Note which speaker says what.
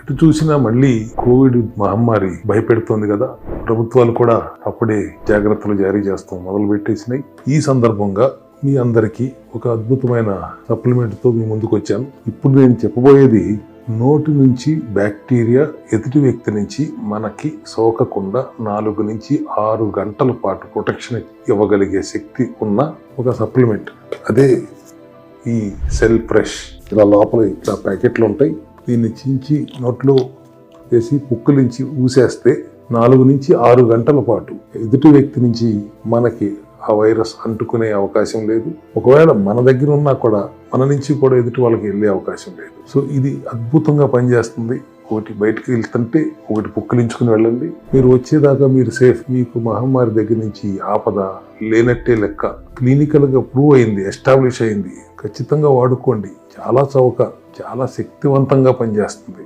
Speaker 1: ఎటు చూసినా మళ్ళీ కోవిడ్ మహమ్మారి భయపెడుతోంది కదా. ప్రభుత్వాలు కూడా అప్పుడే జాగ్రత్తలు జారీ చేస్తాం మొదలు పెట్టేసినాయి. ఈ సందర్భంగా మీ అందరికీ ఒక అద్భుతమైన సప్లిమెంట్తో మీ ముందుకు వచ్చాను. ఇప్పుడు నేను చెప్పబోయేది నోటి నుంచి బ్యాక్టీరియా ఎదుటి వ్యక్తి నుంచి మనకి సోకకుండా 4 నుంచి 6 గంటల పాటు ప్రొటెక్షన్ ఇవ్వగలిగే శక్తి ఉన్న ఒక సప్లిమెంట్. అదే ఈ సెల్ ఫ్రెష్. ఇలా లోపల ఇలా ప్యాకెట్లు ఉంటాయి. దీన్ని చించి నోట్లో వేసి పుక్కులించి ఊసేస్తే 4 నుంచి 6 గంటల పాటు ఎదుటి వ్యక్తి నుంచి మనకి ఆ వైరస్ అంటుకునే అవకాశం లేదు. ఒకవేళ మన దగ్గర ఉన్నా కూడా మన నుంచి కూడా ఎదుటి వాళ్ళకి వెళ్ళే అవకాశం లేదు. సో ఇది అద్భుతంగా పనిచేస్తుంది. ఒకటి బయటకు వెళ్తుంటే ఒకటి పుక్కిలించుకుని వెళ్ళండి. మీరు వచ్చేదాకా మీరు సేఫ్. మీకు మహమ్మారి దగ్గర నుంచి ఆపద లేనట్టే లెక్క. క్లినికల్గా ప్రూవ్ అయింది, ఎస్టాబ్లిష్ అయింది. ఖచ్చితంగా వాడుకోండి. చాలా చౌక, చాలా శక్తివంతంగా పనిచేస్తుంది.